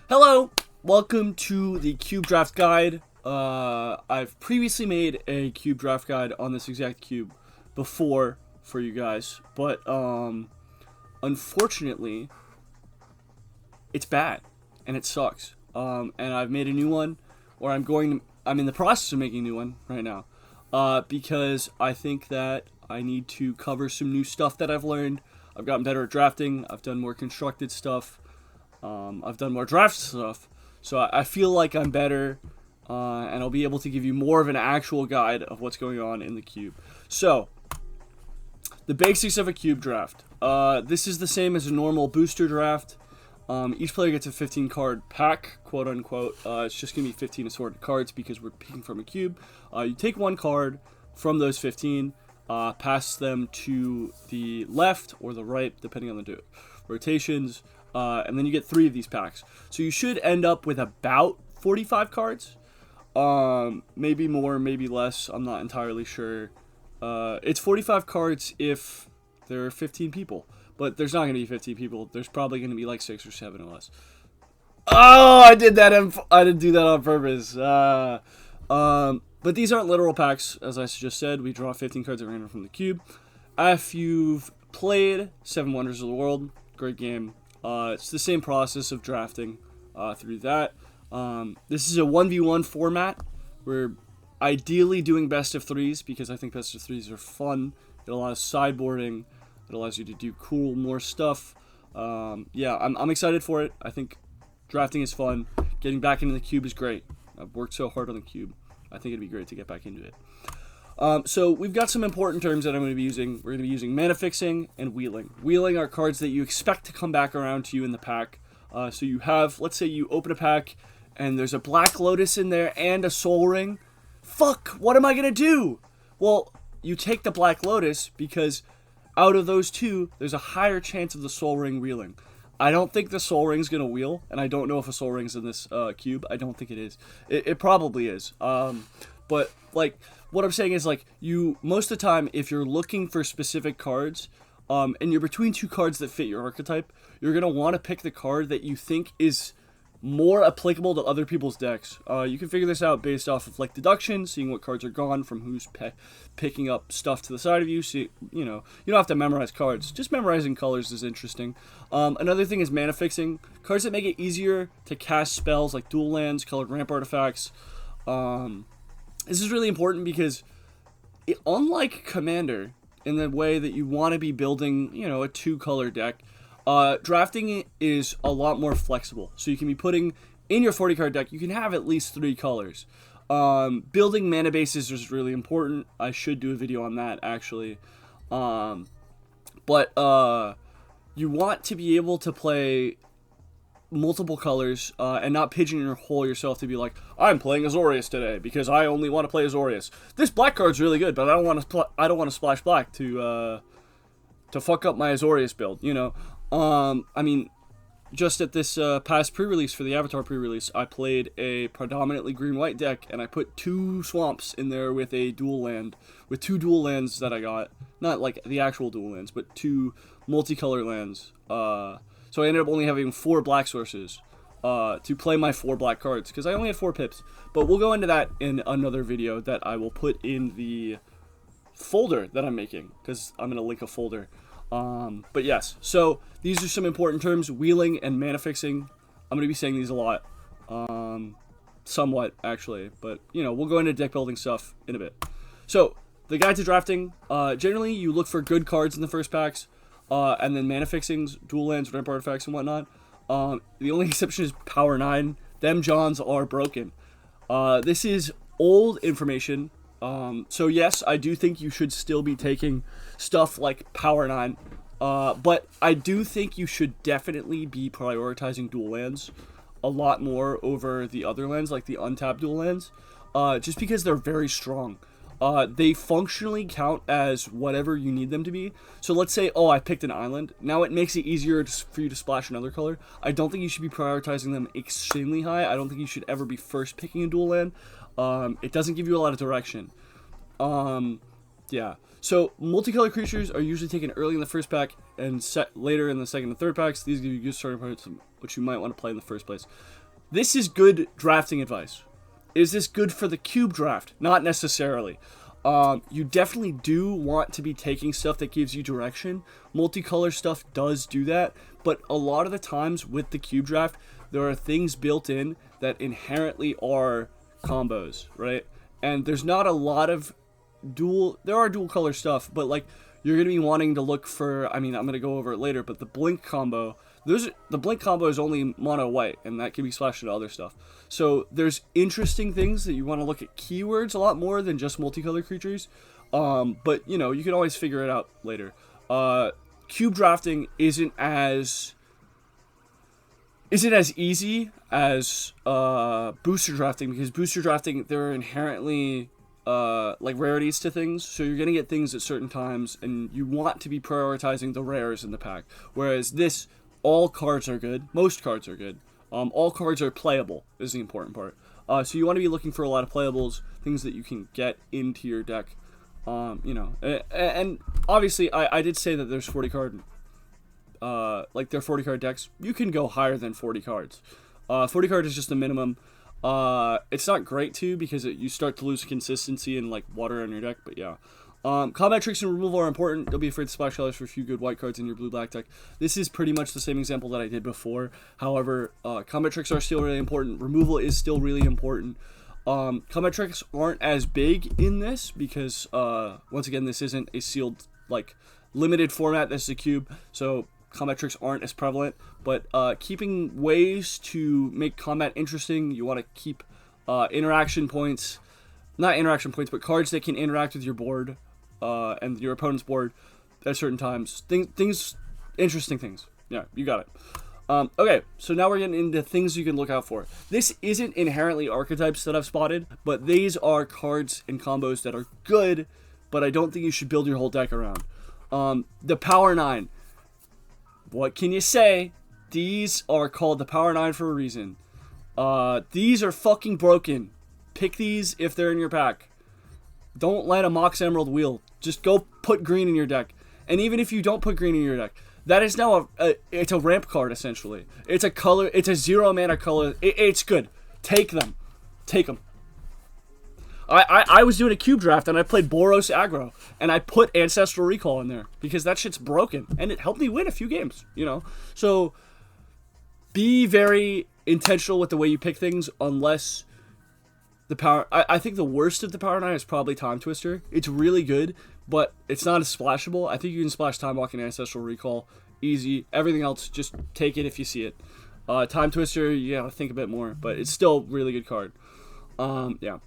Hello, welcome to the Cube Draft Guide. I've previously made a Cube Draft Guide on this exact cube before for you guys, but unfortunately, it's bad and it sucks. And I've made a new one, or I'm in the process of making a new one right now, because I think that I need to cover some new stuff that I've learned. I've gotten better at drafting. I've done more constructed stuff. I've done more draft stuff, so I feel like I'm better, and I'll be able to give you more of an actual guide of what's going on in the cube. So, the basics of a cube draft. This is the same as a normal booster draft. Each player gets a 15 card pack, quote unquote. It's just going to be 15 assorted cards because we're picking from a cube. You take one card from those 15, pass them to the left or the right, depending on the rotations. And then you get 3 of these packs. So you should end up with about 45 cards. Maybe more, maybe less. I'm not entirely sure. It's 45 cards if there are 15 people. But there's not going to be 15 people. There's probably going to be like 6 or 7 or less. Oh, I did that. I didn't do that on purpose. But these aren't literal packs. As I just said, we draw 15 cards at random from the cube. If you've played Seven Wonders of the World, great game. It's the same process of drafting through that. This is a 1v1 format. We're ideally doing best of 3s because I think best of 3s are fun. It allows sideboarding. It allows you to do more stuff. Yeah, I'm excited for it. I think drafting is fun. Getting back into the cube is great. I've worked so hard on the cube. I think it'd be great to get back into it. So we've got some important terms that I'm going to be using. We're going to be using mana fixing and wheeling. Wheeling are cards that you expect to come back around to you in the pack. So you have, let's say you open a pack and there's a Black Lotus in there and a Soul Ring. Fuck, what am I going to do? Well, you take the Black Lotus because out of those two, there's a higher chance of the Soul Ring wheeling. I don't think the Soul Ring's going to wheel, and I don't know if a Soul Ring's in this cube. I don't think it is. It probably is. But, like, what I'm saying is, like, most of the time, if you're looking for specific cards, and you're between 2 cards that fit your archetype, you're going to want to pick the card that you think is more applicable to other people's decks. You can figure this out based off of, like, deduction, seeing what cards are gone from who's picking up stuff to the side of you. So, you don't have to memorize cards. Just memorizing colors is interesting. Another thing is mana fixing. Cards that make it easier to cast spells, like dual lands, colored ramp artifacts. This is really important because, unlike Commander, in the way that you want to be building, a 2-color deck, drafting is a lot more flexible. So you can be putting, in your 40-card deck, you can have at least 3 colors. Building mana bases is really important. I should do a video on that, actually. But you want to be able to play multiple colors and not pigeonhole yourself to be like, I'm playing Azorius today because I only want to play Azorius. This black card's really good, but I don't want to splash black to fuck up my Azorius build. I mean, just at this past pre-release for the Avatar pre-release, I played a predominantly green-white deck, and I put 2 swamps in there with a dual land, with 2 dual lands that I got, not like the actual dual lands, but 2 multicolor lands. So I ended up only having 4 black sources to play my 4 black cards, because I only had 4 pips. But we'll go into that in another video that I will put in the folder that I'm making, because I'm going to link a folder. But yes, so these are some important terms: wheeling and mana fixing. I'm going to be saying these a lot, somewhat actually, but we'll go into deck building stuff in a bit. So the guide to drafting, generally you look for good cards in the first packs, and then mana fixings, dual lands, ramp artifacts, and whatnot. The only exception is Power 9. Them Johns are broken. This is old information. So yes, I do think you should still be taking stuff like Power 9, but I do think you should definitely be prioritizing dual lands a lot more over the other lands, like the untapped dual lands, just because they're very strong. They functionally count as whatever you need them to be. So let's say, I picked an island. Now it makes it easier for you to splash another color. I don't think you should be prioritizing them extremely high. I don't think you should ever be first picking a dual land. It doesn't give you a lot of direction. Yeah. So multicolored creatures are usually taken early in the first pack and set later in the second and third packs. These give you good starting points, which you might want to play in the first place. This is good drafting advice. Is this good for the cube draft? Not necessarily. You definitely do want to be taking stuff that gives you direction. Multicolor stuff does do that, but a lot of the times with the cube draft, there are things built in that inherently are combos, right? And there's not a lot of there are dual color stuff, but like you're going to be wanting to look for, I mean, I'm going to go over it later, but the blink combo, the blink combo is only mono white, and that can be splashed into other stuff. So there's interesting things that you want to look at keywords a lot more than just multicolored creatures. But you know, you can always figure it out later. Cube drafting isn't as easy as booster drafting, because booster drafting, there are inherently like rarities to things, so you're gonna get things at certain times, and you want to be prioritizing the rares in the pack. Whereas this, all cards are good, most cards are good. All cards are playable is the important part. So you want to be looking for a lot of playables, things that you can get into your deck. You know, and obviously I did say that there's 40 card, like they're 40 card decks. You can go higher than 40 cards. 40 card is just the minimum. It's not great too, because you start to lose consistency and like water on your deck, but yeah. Combat tricks and removal are important. Don't be afraid to splash colors for a few good white cards in your blue-black deck. This is pretty much the same example that I did before. However, combat tricks are still really important. Removal is still really important. Combat tricks aren't as big in this because, once again, this isn't a sealed, like, limited format. This is a cube, so combat tricks aren't as prevalent. But keeping ways to make combat interesting, you want to keep interaction points. Not interaction points, but cards that can interact with your board. And your opponent's board at certain times. Things, interesting things. Yeah, you got it. Okay, so now we're getting into things you can look out for. This isn't inherently archetypes that I've spotted, but these are cards and combos that are good, but I don't think you should build your whole deck around. The Power 9. What can you say? These are called the Power 9 for a reason. These are fucking broken. Pick these if they're in your pack. Don't let a Mox Emerald wheel. Just go put green in your deck. And even if you don't put green in your deck, that is now it's a ramp card, essentially. It's a color, it's a 0 mana color. It's good. Take them. Take them. I was doing a cube draft and I played Boros aggro. And I put Ancestral Recall in there because that shit's broken. And it helped me win a few games, you know. So be very intentional with the way you pick things, unless... The power, I think the worst of the Power 9 is probably Time Twister. It's really good, but it's not as splashable. I think you can splash Time Walk and Ancestral Recall easy. Everything else, just take it if you see it. Time Twister, you gotta think a bit more, but it's still a really good card. Yeah.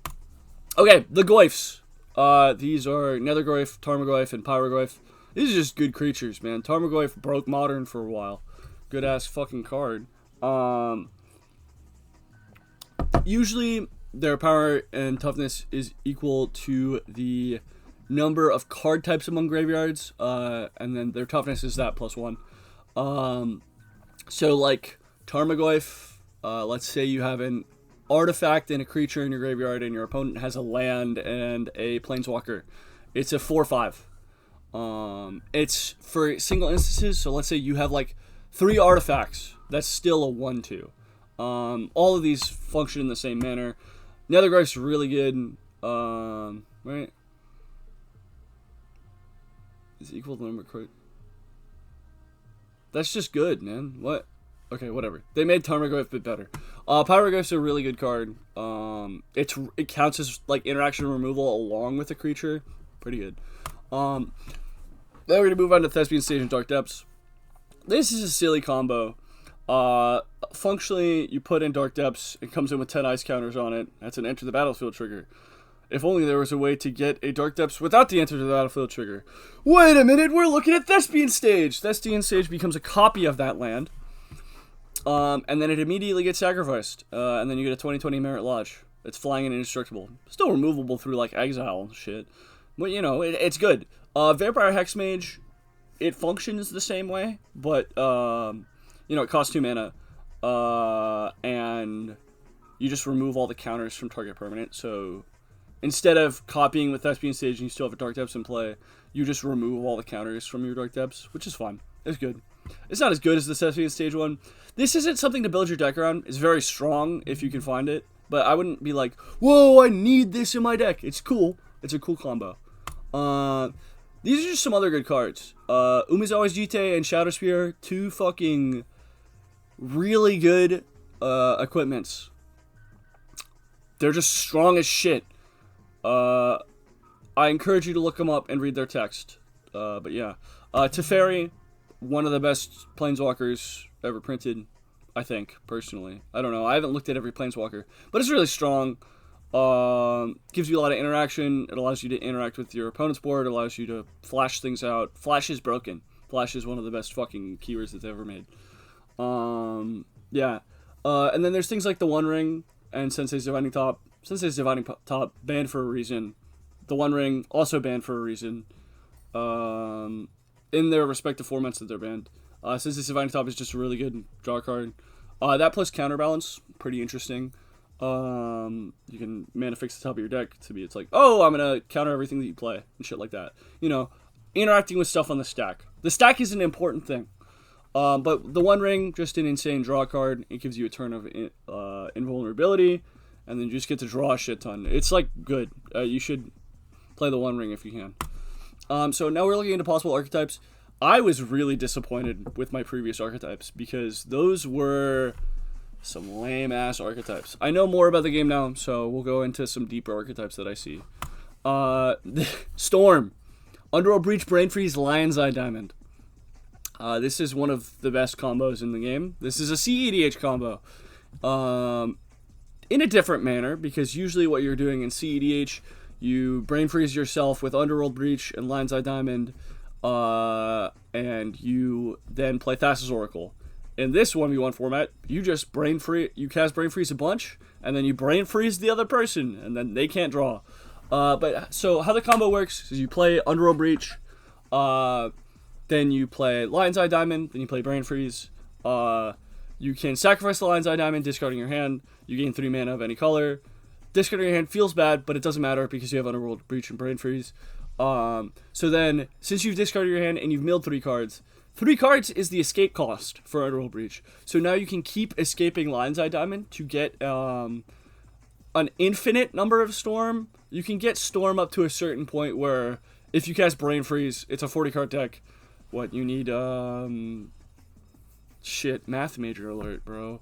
Okay, the Goyfs. These are Nethergoyf, Tarmogoyf, and Pyrogoyf. These are just good creatures, man. Tarmogoyf broke Modern for a while. Good ass fucking card. Usually their power and toughness is equal to the number of card types among graveyards, and then their toughness is that +1. So like Tarmogoyf, let's say you have an artifact and a creature in your graveyard, and your opponent has a land and a planeswalker. It's a 4/5. It's for single instances, so let's say you have like 3 artifacts. That's still a 1/2. All of these function in the same manner. Nethergoyf's really good. Right? Is equal to the number of... That's just good, man. What? Okay, whatever. They made Tarmogoyf a bit better. Pyrogoyf's a really good card. It counts as like interaction removal along with the creature. Pretty good. Then we're gonna move on to Thespian Stage and Dark Depths. This is a silly combo. Functionally, you put in Dark Depths, it comes in with 10 ice counters on it. That's an Enter the Battlefield trigger. If only there was a way to get a Dark Depths without the Enter the Battlefield trigger. Wait a minute, we're looking at Thespian Stage! Thespian Stage becomes a copy of that land. And then it immediately gets sacrificed. And then you get a 2020 Merit Lodge. It's flying and indestructible. Still removable through, like, exile and shit. But, you know, it's good. Vampire Hexmage, it functions the same way, but, you know, it costs 2 mana, and you just remove all the counters from target permanent, so instead of copying with Thespian Stage and you still have a Dark Depths in play, you just remove all the counters from your Dark Depths, which is fun. It's good. It's not as good as the Thespian Stage one. This isn't something to build your deck around. It's very strong if you can find it, but I wouldn't be like, whoa, I need this in my deck. It's cool. It's a cool combo. These are just some other good cards. Umezawa's Jite and Shadow Spear, two fucking really good equipments. They're just strong as shit. I encourage you to look them up and read their text. But yeah. Teferi, one of the best Planeswalkers ever printed, I think, personally. I don't know. I haven't looked at every Planeswalker. But it's really strong. Gives you a lot of interaction. It allows you to interact with your opponent's board. It allows you to flash things out. Flash is broken. Flash is one of the best fucking keywords that's ever made. Yeah. And then there's things like the One Ring and Sensei's Dividing Top. Sensei's Dividing Top, banned for a reason. The One Ring, also banned for a reason. In their respective formats that they're banned. Sensei's Dividing Top is just a really good draw card. That plus Counterbalance, pretty interesting. You can mana fix the top of your deck to be, it's like, oh, I'm gonna counter everything that you play, and shit like that. You know, interacting with stuff on the stack. The stack is an important thing. But the One Ring, just an insane draw card. It gives you a turn of invulnerability, and then you just get to draw a shit ton. It's like good. You should play the One Ring if you can. So now we're looking into possible archetypes. I was really disappointed with my previous archetypes because those were some lame ass archetypes. I know more about the game now, so we'll go into some deeper archetypes that I see. Storm, Underworld Breach, Brain Freeze, Lion's Eye Diamond. This is one of the best combos in the game. This is a CEDH combo. In a different manner, because usually what you're doing in CEDH, you Brain Freeze yourself with Underworld Breach and Lion's Eye Diamond, and you then play Thassa's Oracle. In this 1v1 format, you just you cast Brain Freeze a bunch, and then you Brain Freeze the other person, and then they can't draw. But so how the combo works is you play Underworld Breach, then you play Lion's Eye Diamond, then you play Brain Freeze. You can sacrifice the Lion's Eye Diamond, discarding your hand. You gain 3 mana of any color. Discarding your hand feels bad, but it doesn't matter because you have Underworld Breach and Brain Freeze. So then, since you've discarded your hand and you've milled 3 cards, 3 cards is the escape cost for Underworld Breach. So now you can keep escaping Lion's Eye Diamond to get an infinite number of Storm. You can get Storm up to a certain point where if you cast Brain Freeze, it's a 40-card deck. What, you need, shit, math major alert, bro.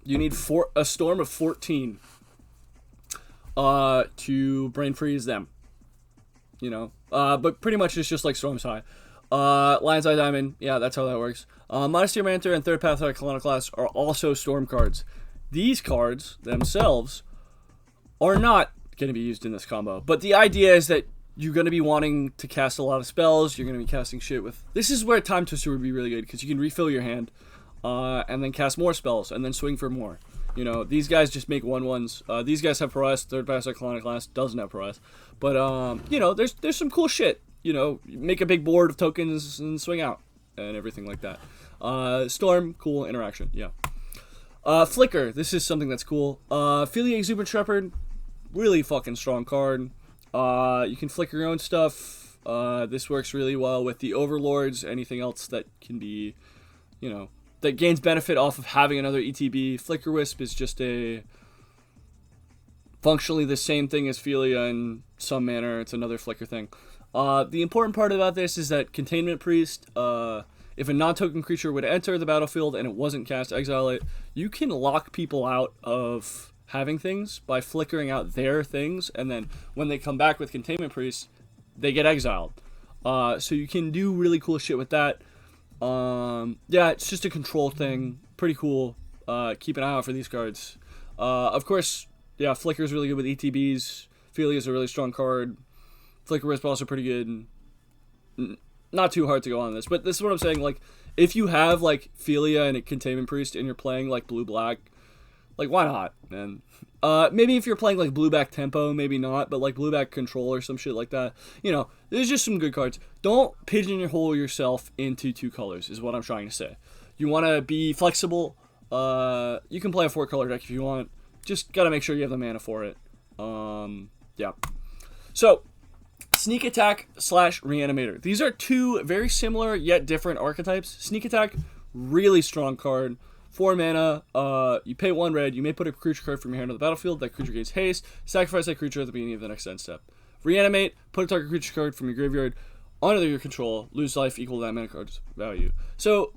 You need a Storm of 14 to Brain Freeze them. You know, but pretty much it's just like Storm's High. Lion's Eye Diamond, yeah, that's how that works. Monastery Mentor and Third Path Iconoclast are also Storm cards. These cards themselves are not going to be used in this combo, but the idea is that you're going to be wanting to cast a lot of spells. You're going to be casting shit with... This is where Time Twister would be really good, because you can refill your hand, and then cast more spells, and then swing for more. You know, these guys just make 1/1s. These guys have Prowess. Third Pass Iconoclast doesn't have Prowess. But, you know, there's some cool shit. You know, make a big board of tokens and swing out, and everything like that. Storm, cool interaction, yeah. Flicker, this is something that's cool. Philia Exuberant Shepherd, really fucking strong card. You can flicker your own stuff. This works really well with the Overlords, anything else that can be, you know, that gains benefit off of having another ETB. Flicker Wisp is just functionally the same thing as Philia in some manner. It's another flicker thing. The important part about this is that Containment Priest, if a non-token creature would enter the battlefield and it wasn't cast, exile it, you can lock people out of having things by flickering out their things, and then when they come back with Containment Priest, they get exiled. So you can do really cool shit with that. Yeah, it's just a control thing. Pretty cool. Keep an eye out for these cards. Of course, yeah, Flicker is really good with ETBs. Philia is a really strong card. Flicker Wisp also pretty good. Not too hard to go on this, but this is what I'm saying. Like, if you have like Philia and a Containment Priest and you're playing like blue-black, like, why not, man? Maybe if you're playing like blue-back tempo, maybe not, but like blue-back control or some shit like that. You know, there's just some good cards. Don't pigeonhole yourself into 2 colors, is what I'm trying to say. You want to be flexible. You can play a 4-color deck if you want. just gotta make sure you have the mana for it. Yeah. So, Sneak Attack / Reanimator. These are two very similar yet different archetypes. Sneak Attack, really strong card. 4 mana, you pay 1 red, you may put a creature card from your hand on the battlefield, that creature gains haste, sacrifice that creature at the beginning of the next end step. Reanimate, put a target creature card from your graveyard under your control, lose life equal to that mana card's value. So,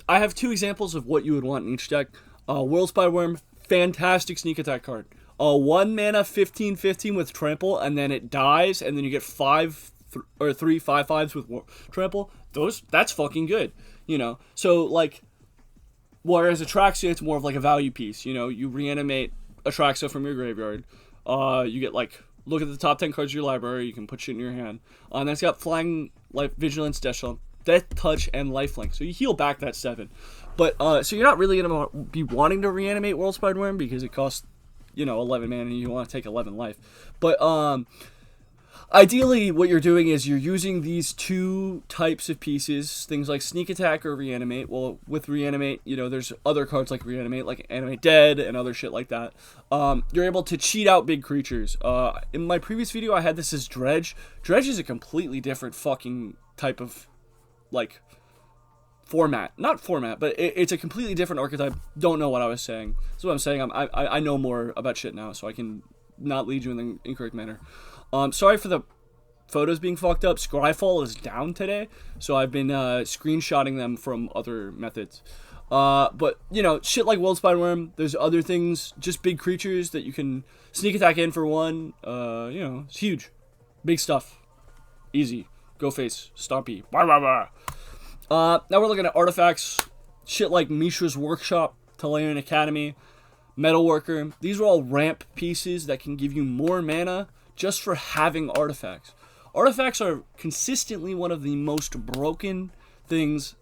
I have 2 examples of what you would want in each deck. Worldspine Wurm, fantastic Sneak Attack card. 1 mana 15/15 with trample, and then it dies, and then you get 3 5/5s with trample. That's fucking good, you know. So like, whereas Atraxa, it's more of like a value piece. You know, you reanimate Atraxa from your graveyard. You get like, look at the top 10 cards of your library. You can put shit in your hand. And then it's got Flying, Life, Vigilance, Death Touch, and Lifelink. So you heal back that 7. But so you're not really gonna be wanting to reanimate Worldspine Wurm because it costs, you know, 11 mana and you want to take 11 life. But ideally what you're doing is you're using these 2 types of pieces, things like Sneak Attack or Reanimate. Well, with Reanimate, you know, there's other cards like Reanimate, like Animate Dead and other shit like that. You're able to cheat out big creatures. In my previous video I had this as Dredge. Dredge is a completely different fucking type of, like, not format, but it's a completely different archetype. Don't know what I was saying. That's what I'm saying. I know more about shit now, so I can not lead you in the incorrect manner. Sorry for the photos being fucked up. Scryfall is down today, so I've been screenshotting them from other methods. But, you know, shit like Worldspine Wurm, there's other things, just big creatures that you can Sneak Attack in for 1. You know, it's huge. Big stuff. Easy. Go face. Stompy. Blah, blah, blah. Now we're looking at artifacts, shit like Mishra's Workshop, Tolarian Academy, Metalworker. These are all ramp pieces that can give you more mana just for having artifacts. Artifacts are consistently one of the most broken things,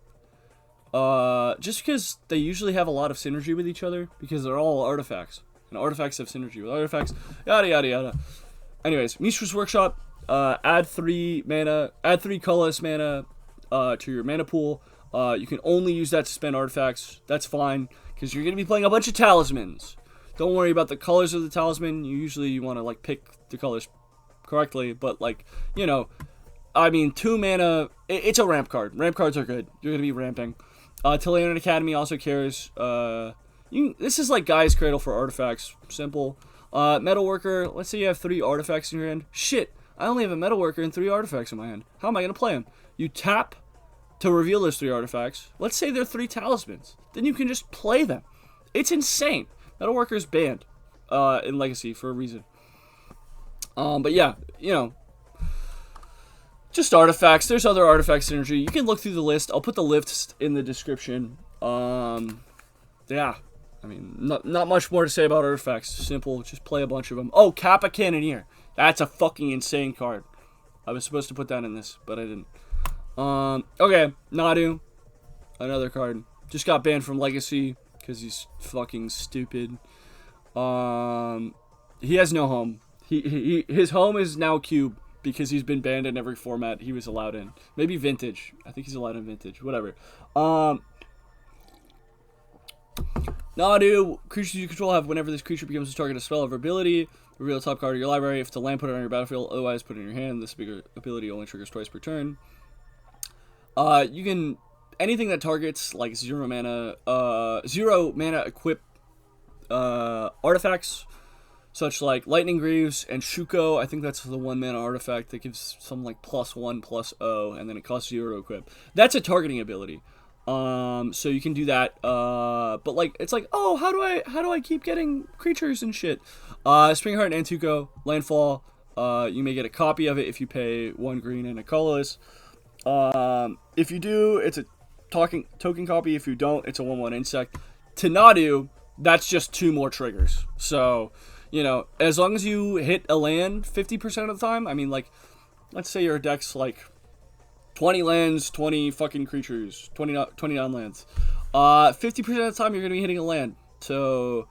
just because they usually have a lot of synergy with each other, because they're all artifacts, and artifacts have synergy with artifacts, yada yada yada. Anyways, Mishra's Workshop, add 3 colorless mana to your mana pool. You can only use that to spend artifacts. That's fine, because you're going to be playing a bunch of talismans. Don't worry about the colors of the talisman. You want to, like, pick the colors correctly, but, like, you know, I mean, 2 mana, it's a ramp card. Ramp cards are good. You're going to be ramping. Tolarian Academy also cares. This is like Gaia's Cradle for artifacts. Simple. Metalworker, let's say you have 3 artifacts in your hand. Shit, I only have a Metalworker and 3 artifacts in my hand. How am I going to play them? You tap to reveal those 3 artifacts. Let's say they're 3 talismans. Then you can just play them. It's insane. Metalworker's banned in Legacy for a reason. But yeah, you know, just artifacts. There's other artifact synergy. You can look through the list. I'll put the list in the description. Yeah, I mean, not much more to say about artifacts. Simple, just play a bunch of them. Oh, Kappa Cannoneer. That's a fucking insane card. I was supposed to put that in this, but I didn't. Okay, Nadu, another card. Just got banned from Legacy because he's fucking stupid. He has no home. His home is now Cube because he's been banned in every format he was allowed in. Maybe Vintage. I think he's allowed in Vintage. Whatever. Nadu, creatures you control have whenever this creature becomes a target of spell or ability, reveal the top card of your library. If it's a land, put it on your battlefield. Otherwise, put it in your hand. This bigger ability only triggers twice per turn. You can anything that targets like 0 mana equip artifacts, such like Lightning Greaves and Shuko. I think that's the 1 mana artifact that gives some like +1/+0, and then it costs 0 to equip. That's a targeting ability. So you can do that. But like it's like, oh, how do I keep getting creatures and shit? Springheart and Antuco, landfall. You may get a copy of it if you pay 1 green and a colorless. If you do, it's a token copy. If you don't, it's a 1/1 insect. To Nadu, that's just 2 more triggers. So, you know, as long as you hit a land 50% of the time, I mean, like, let's say your deck's like 20 lands, 20 fucking creatures, 29 lands. 50% of the time you're going to be hitting a land. So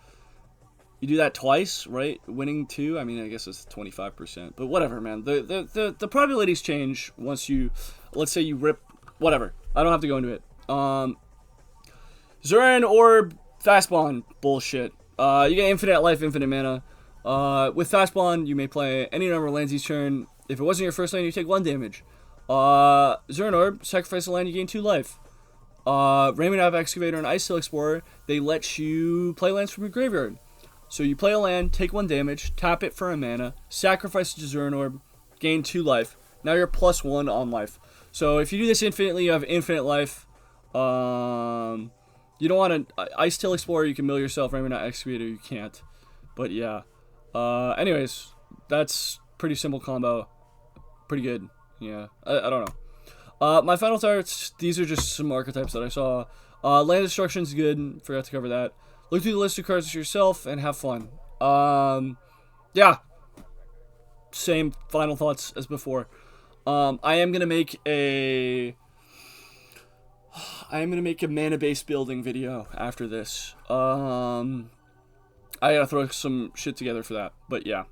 you do that twice, right? Winning 2, I mean, I guess it's 25%. But whatever, man. The probabilities change once you, let's say you rip, whatever. I don't have to go into it. Zuran Orb, Fastbond, bullshit. You get infinite life, infinite mana. With Fast Bond, you may play any number of lands each turn. If it wasn't your first land, you take 1 damage. Zern Orb, sacrifice a land, you gain 2 life. Raymond Ave Excavator and Ice Steel Explorer, they let you play lands from your graveyard. So you play a land, take 1 damage, tap it for a mana, sacrifice it to Zern Orb, gain 2 life. Now you're +1 on life. So if you do this infinitely, you have infinite life. You don't want to Ice Tail Explorer, you can mill yourself. Raymond Excavator, you can't. But yeah. Anyways, that's pretty simple combo. Pretty good. Yeah, I don't know. My final targets, these are just some archetypes that I saw. Land Destruction's good. Forgot to cover that. Look through the list of cards yourself and have fun. Yeah. Same final thoughts as before. I am gonna make a mana-based building video after this. I gotta throw some shit together for that. But yeah,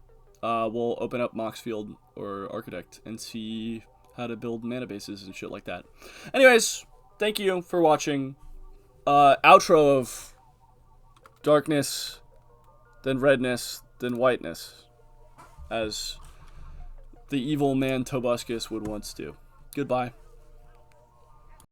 we'll open up Moxfield or Architect and see how to build mana bases and shit like that. Anyways, thank you for watching. Outro of darkness, then redness, then whiteness, as the evil man Tobuscus would once do. Goodbye.